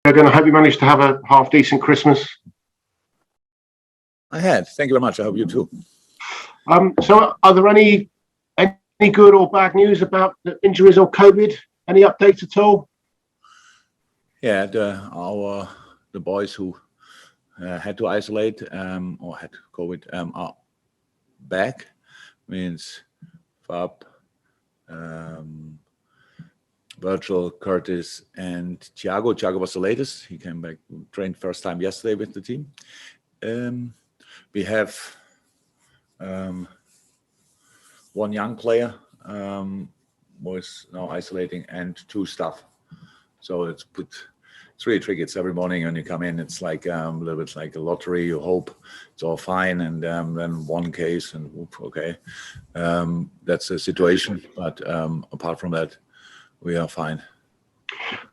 Jürgen, I hope you managed to have a half-decent Christmas. I had. Thank you very much. I hope you too. So are there any good or bad news about the injuries or COVID? Any updates at all? Yeah, the boys who had to isolate or had COVID are back. Means Fab, Virgil, Curtis, and Thiago. Thiago was the latest. He came back, trained first time yesterday with the team. We have one young player was now isolating, and 2 staff. So it's really tricky. It's every morning when you come in, it's like a little bit like a lottery. You hope it's all fine, and then one case, and okay, that's the situation. But apart from that, we are fine.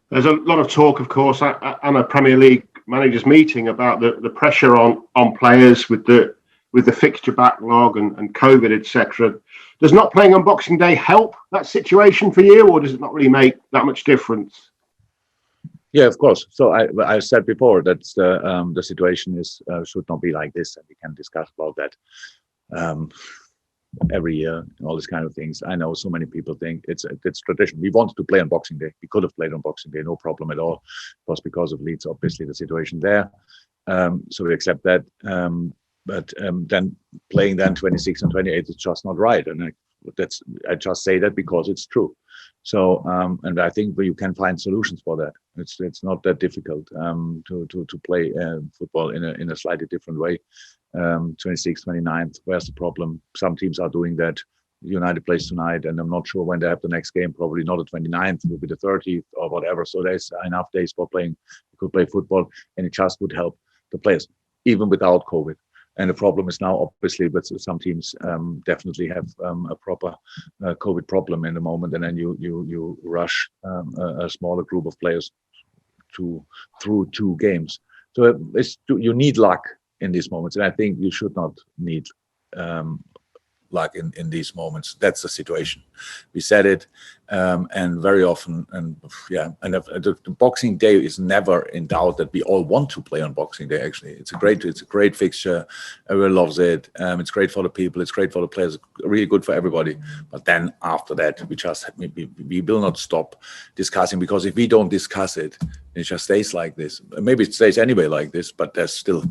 There's a lot of talk, of course, at a Premier League managers meeting about the pressure on players with the fixture backlog and COVID, etc. Does not playing on Boxing Day help that situation for you, or does it not really make that much difference? Yeah, of course. So I said before that the situation should not be like this, and we can discuss about that every year, all these kind of things. I know so many people think it's tradition. We wanted to play on Boxing Day. We could have played on Boxing Day, no problem at all. It was because of Leeds, obviously, the situation there. So we accept that. But then playing then 26 and 28 is just not right. And I just say that because it's true. So and I think you can find solutions for that. It's not that difficult to play football in a slightly different way. 26th, 29th, where's the problem? Some teams are doing that. United plays tonight, and I'm not sure when they have the next game. Probably not the 29th, it will be the 30th or whatever. So there's enough days for playing. You could play football, and it just would help the players, even without COVID. And the problem is now, obviously, but some teams definitely have a proper COVID problem in the moment, and then you rush a smaller group of players through 2 games. So you need luck in these moments, and I think you should not need luck in these moments. That's the situation. We said it, and very often, and the Boxing Day is never in doubt that we all want to play on Boxing Day. Actually, it's a great fixture. Everyone loves it. It's great for the people. It's great for the players. Really good for everybody. But then after that, we will not stop discussing, because if we don't discuss it, it just stays like this. Maybe it stays anyway like this, but there's still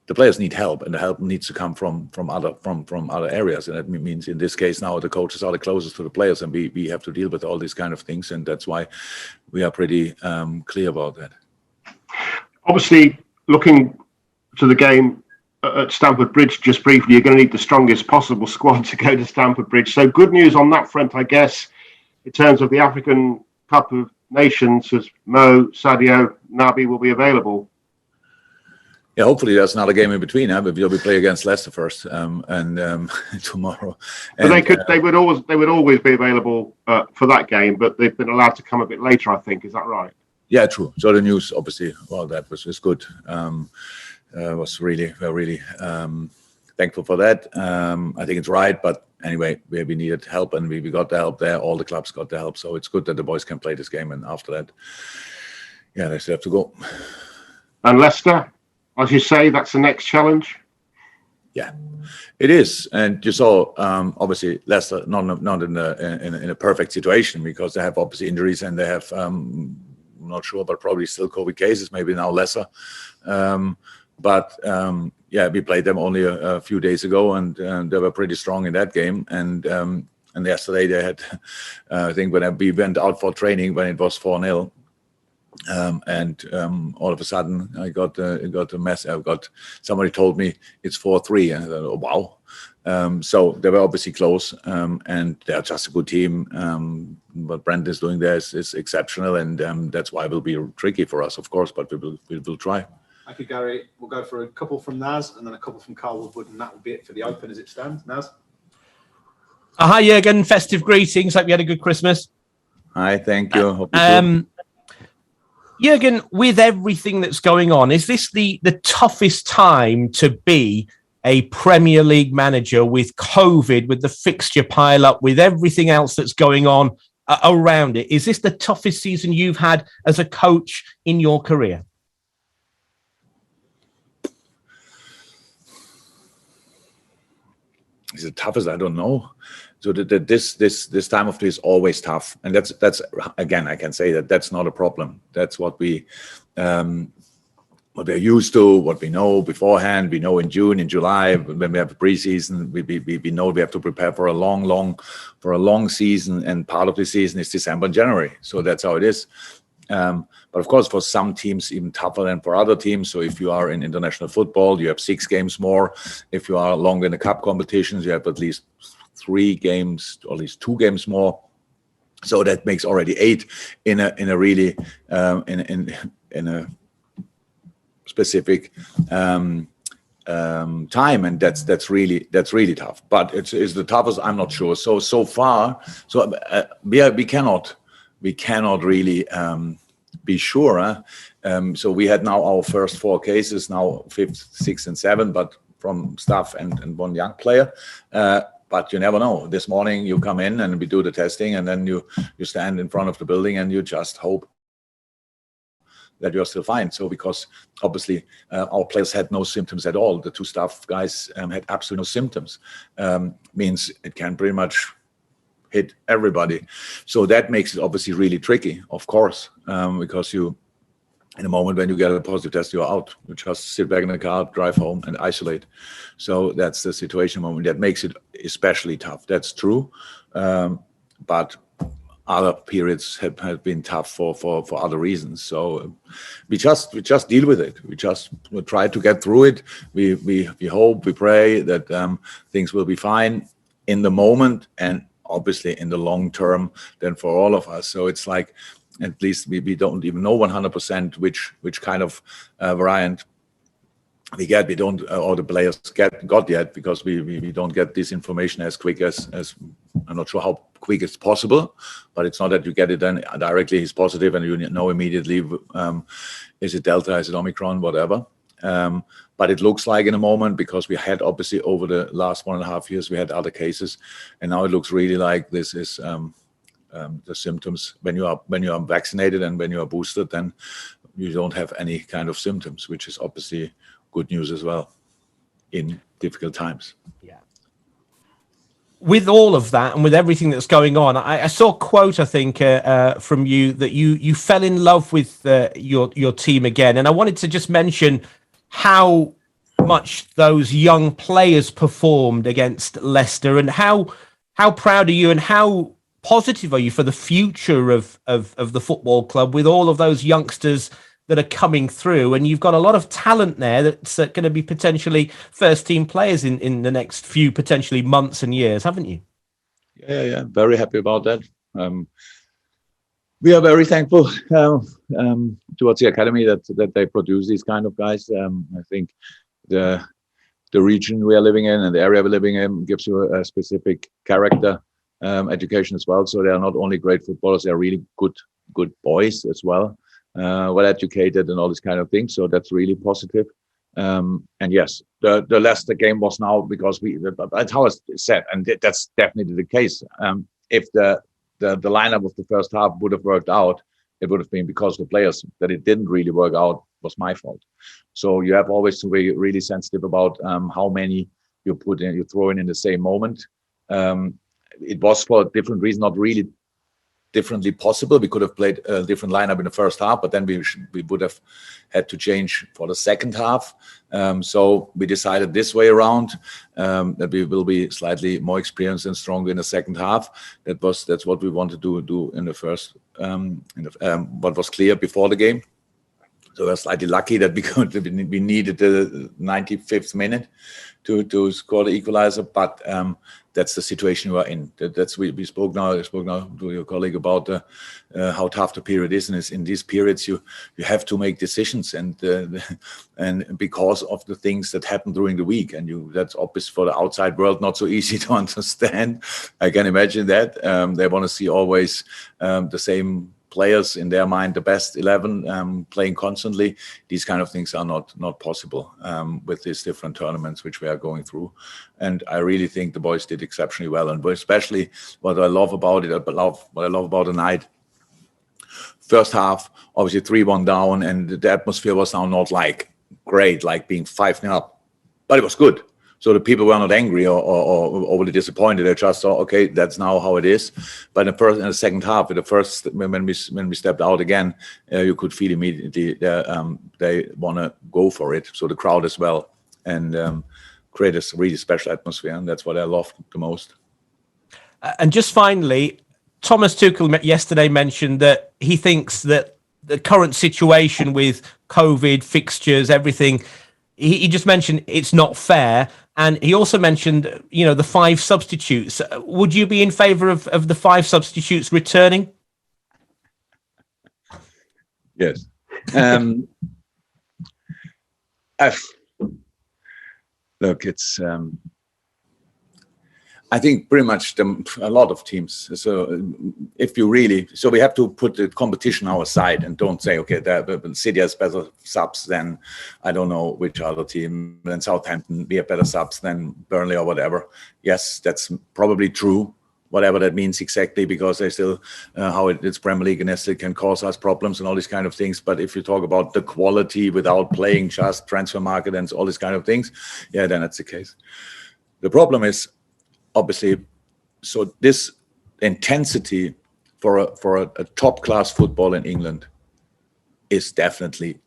the players need help, and the help needs to come from other areas. And that means in this case now the coaches are the closest to the players, and we have to deal with all these kind of things, and that's why we are pretty clear about that. Obviously, looking to the game at Stamford Bridge just briefly, you're going to need the strongest possible squad to go to Stamford Bridge. So good news on that front, I guess, in terms of the African Cup of Nations, as Mo, Sadio, Naby will be available. Yeah, hopefully there's another game in between. But we'll play against Leicester first, and tomorrow. And they would always be available for that game, but they've been allowed to come a bit later, I think. Is that right? Yeah, true. So the news, obviously, well, that was good. Was really thankful for that. I think it's right, but anyway, we needed help, and we got the help there. All the clubs got the help, so it's good that the boys can play this game. And after that, yeah, they still have to go. And Leicester, as you say, that's the next challenge. Yeah, it is, and you saw obviously Leicester not in a perfect situation, because they have obviously injuries, and they have I'm not sure, but probably still COVID cases. Maybe now lesser, but yeah, we played them only a few days ago, and they were pretty strong in that game. And yesterday they had, I think when we went out for training when it was 4-0. And all of a sudden I got a mess. Somebody told me it's 4-3, and I thought, oh wow. So they were obviously close, and they're just a good team. What Brent is doing there is exceptional, and that's why it will be tricky for us, of course, but we will try. Thank you, Gary. We'll go for a couple from Naz and then a couple from Carl Woodward, and that will be it for the Open as it stands. Naz? Hi, Jürgen. Festive greetings. Hope you had a good Christmas. Hi, thank you. Hope you too. Jürgen, with everything that's going on, is this the toughest time to be a Premier League manager with COVID, with the fixture pile up, with everything else that's going on around it. Is this the toughest season you've had as a coach in your career? Is it toughest? I don't know. So this time of day is always tough, and that's again, I can say that's not a problem. That's what we're used to, what we know beforehand. We know in June, in July, when we have a preseason, we know we have to prepare for a long season, and part of the season is December and January. So that's how it is. But of course, for some teams, even tougher than for other teams. So if you are in international football, you have 6 games more. If you are longer in the cup competitions, you have at least 3 games, or at least 2 games more. So that makes already 8 in a really in a specific time, and that's really tough. But it's the toughest. I'm not sure. So far, we cannot really be sure. So we had now our first 4 cases, now 5th, 6th, and 7th, but from staff and 1 young player. But you never know. This morning you come in and we do the testing, and then you stand in front of the building and you just hope that you're still fine. So because obviously our players had no symptoms at all. The 2 staff guys had absolutely no symptoms. Means it can pretty much hit everybody. So that makes it obviously really tricky, of course, because in a moment when you get a positive test, you're out. You just sit back in the car, drive home, and isolate. So that's the situation moment. That makes it especially tough. That's true. But other periods have been tough for other reasons. So we just deal with it. We try to get through it. We hope, we pray that things will be fine in the moment, and obviously in the long term then for all of us. So it's like, at least we don't even know 100% which kind of variant we get. We don't, or the players got yet, because we don't get this information as quick as I'm not sure how quick it's possible, but it's not that you get it then directly he's positive and you know immediately is it Delta, is it Omicron, whatever. But it looks like in a moment, because we had obviously over the last 1.5 years we had other cases, and now it looks really like this is the symptoms when you are vaccinated and when you are boosted, then you don't have any kind of symptoms, which is obviously good news as well in difficult times. Yeah. With all of that and with everything that's going on, I saw a quote, I think, from you that you fell in love with your team again, and I wanted to just mention how much those young players performed against Leicester, and how proud are you and how positive are you for the future of the football club with all of those youngsters that are coming through? And you've got a lot of talent there that's going to be potentially first team players in the next few potentially months and years, haven't you? Yeah, very happy about that. We are very thankful towards the academy that they produce these kind of guys. I think the region we are living in and the area we're living in gives you a specific character education as well. So they are not only great footballers, they are really good boys as well, well educated and all this kind of thing. So that's really positive. And yes, the Leicester game was now because that's how it's said, and that's definitely the case. If the lineup of the first half would have worked out, it would have been because the players that it didn't really work out was my fault. So you have always to be really sensitive about how many you throw in the same moment. It was for a different reason, not really differently possible. We could have played a different lineup in the first half, but then we would have had to change for the second half. So we decided this way around that we will be slightly more experienced and stronger in the second half. That's what we wanted to do in the first. What was clear before the game. So we're slightly lucky that we needed the 95th minute to score the equalizer, but that's the situation we are in. We spoke now to your colleague about how tough the period is, and in these periods you have to make decisions, and because of the things that happen during the week, and that's obvious for the outside world, not so easy to understand. I can imagine that they want to see always the same players in their mind, the best 11 playing constantly. These kind of things are not possible with these different tournaments which we are going through. And I really think the boys did exceptionally well. And especially what I love about it, what I love about the night. First half, obviously 3-1 down, and the atmosphere was now not like great, like being 5-0 up, but it was good. So the people were not angry or overly disappointed. They just thought, okay, that's now how it is. But in the second half, when we stepped out again, you could feel immediately they want to go for it. So the crowd as well, and create a really special atmosphere, and that's what I loved the most. And just finally, Thomas Tuchel yesterday mentioned that he thinks that the current situation with COVID, fixtures, everything, he just mentioned it's not fair. And he also mentioned, the 5 substitutes. Would you be in favour of the 5 substitutes returning? Yes. Look, it's... I think pretty much a lot of teams. So we have to put the competition on our side and don't say, okay, the City has better subs than I don't know which other team, than Southampton. We have better subs than Burnley or whatever. Yes, that's probably true, whatever that means exactly, because they still how it's Premier League and it can cause us problems and all these kind of things. But if you talk about the quality without playing just transfer market and all these kind of things, yeah, then that's the case. The problem is, obviously, so this intensity for a top class football in England is definitely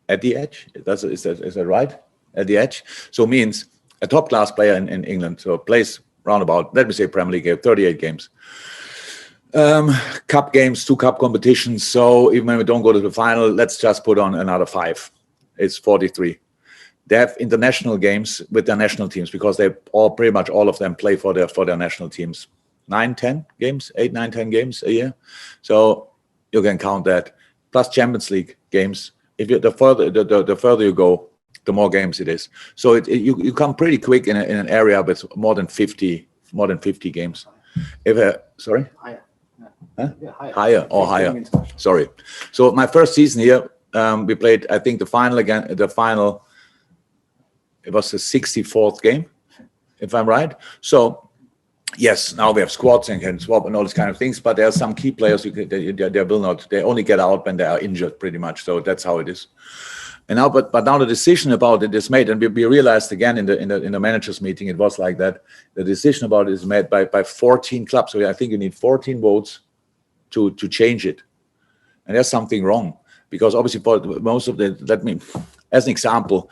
at the edge. Is that right? At the edge. So it means a top class player in England, so plays roundabout, let me say Premier League, 38 games. Cup games, 2 cup competitions. So even when we don't go to the final, let's just put on another 5. It's 43. They have international games with their national teams because pretty much all of them play for their national teams. 9-10 games, 8-9-10 games a year. So you can count that. Plus Champions League games. The further you go, the more games it is. So you come pretty quick in an area with more than 50 games. Sorry? Higher. Huh? Yeah, Higher. Sorry. So my first season here, we played, I think, the final. It was the 64th game, if I'm right. So, yes, now we have squads and can swap and all these kind of things. But there are some key players they only get out when they are injured, pretty much. So that's how it is. And now, but now the decision about it is made, and we realized again in the managers' meeting, it was like that. The decision about it is made by 14 clubs. So I think you need 14 votes to change it. And there's something wrong because obviously for most of as an example.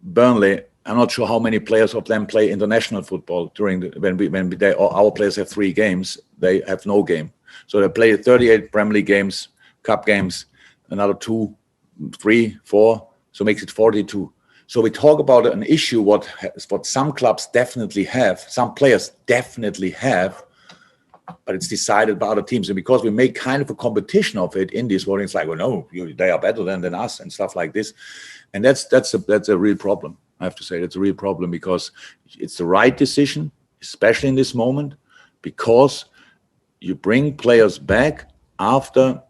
Burnley, I'm not sure how many players of them play international football when our players have 3 games, they have no game. So they play 38 Premier League games, cup games, another 2, 3, 4, so makes it 42. So we talk about an issue what some clubs definitely have, some players definitely have, but it's decided by other teams. And because we make kind of a competition of it in these votings, like, well, no, they are better than us and stuff like this. And that's a real problem. I have to say it's a real problem because it's the right decision, especially in this moment, because you bring players back after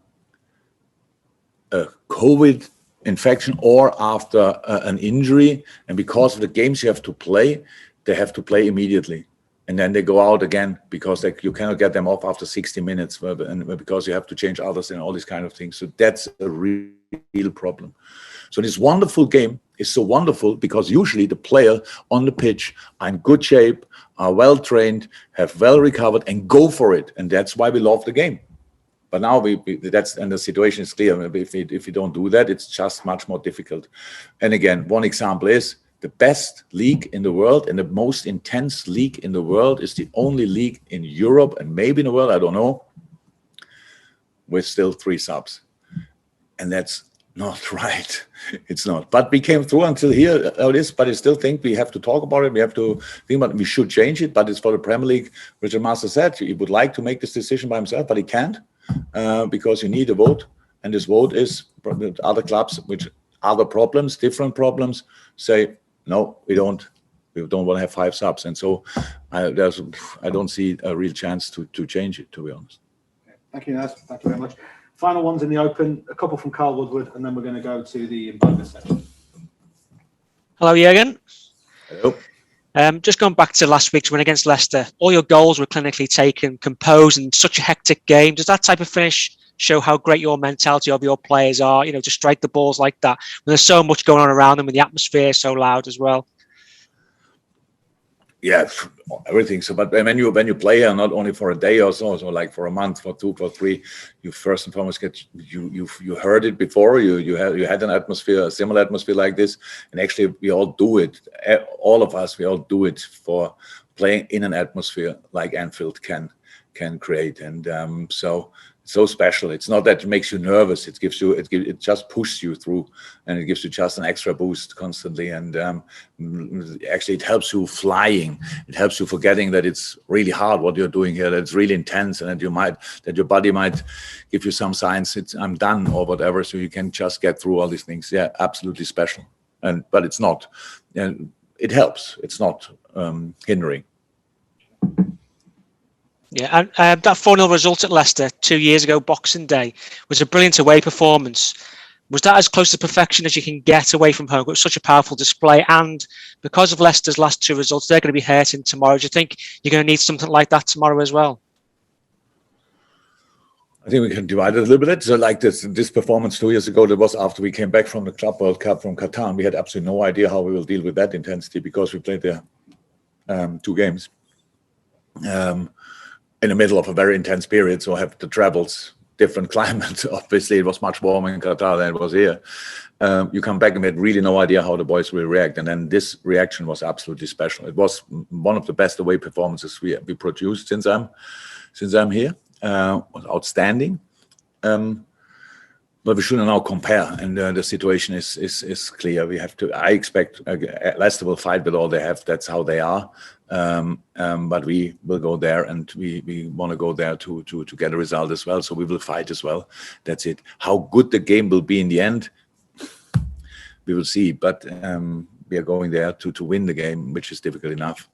a COVID infection or after an injury, and because of the games you have to play, they have to play immediately. And then they go out again because you cannot get them off after 60 minutes and because you have to change others and all these kind of things. So that's a real problem. So this wonderful game is so wonderful because usually the player on the pitch are in good shape, are well trained, have well recovered, and go for it. And that's why we love the game. But now and the situation is clear. If you don't do that, it's just much more difficult. And again, one example is the best league in the world and the most intense league in the world is the only league in Europe and maybe in the world, I don't know, with still 3 subs. And that's not right. It's not. But we came through until here. But I still think we have to talk about it. We have to think about it. We should change it. But it's for the Premier League. Richard Master said he would like to make this decision by himself, but he can't because you need a vote. And this vote is other clubs, which other problems, different problems, say, no, we don't We don't want to have 5 subs, and so I don't see a real chance to change it, to be honest. Thank you, Naz. Thank you very much. Final ones in the open, a couple from Carl Woodward, and then we're going to go to the bonus section. Hello, Jürgen. Hello. Just going back to last week's win against Leicester, all your goals were clinically taken, composed, and such a hectic game. Does that type of finish show how great your mentality of your players are, to strike the balls like that when there's so much going on around them and the atmosphere is so loud as well? Yeah, everything. So, but when you play not only for a day or so like for a month, for 2, for 3, you first and foremost you heard it before. You had an atmosphere, a similar atmosphere like this, and actually we all do it. All of us, we all do it for playing in an atmosphere like Anfield can create, and so special. It's not that it makes you nervous. It just pushes you through, and it gives you just an extra boost constantly. And actually, it helps you flying. It helps you forgetting that it's really hard what you're doing here. That it's really intense, and that your body might give you some signs. I'm done or whatever. So you can just get through all these things. Yeah, absolutely special. But it's not. It helps. It's not hindering. Yeah, and that 4-0 result at Leicester 2 years ago, Boxing Day, was a brilliant away performance. Was that as close to perfection as you can get away from home? It was such a powerful display, and because of Leicester's last 2 results, they're going to be hurting tomorrow. Do you think you're going to need something like that tomorrow as well? I think we can divide it a little bit. So like this performance 2 years ago, that was after we came back from the Club World Cup from Qatar, and we had absolutely no idea how we will deal with that intensity because we played there 2 games. In the middle of a very intense period, so have the travels, different climate. Obviously, it was much warmer in Qatar than it was here. You come back and we had really no idea how the boys will react, and then this reaction was absolutely special. It was one of the best away performances we produced since I'm here. Was outstanding. But we shouldn't now compare, and the situation is clear. We have to. I expect Leicester will fight with all they have. That's how they are. But we will go there, and we want to go there to get a result as well. So we will fight as well. That's it. How good the game will be in the end, we will see. But we are going there to win the game, which is difficult enough.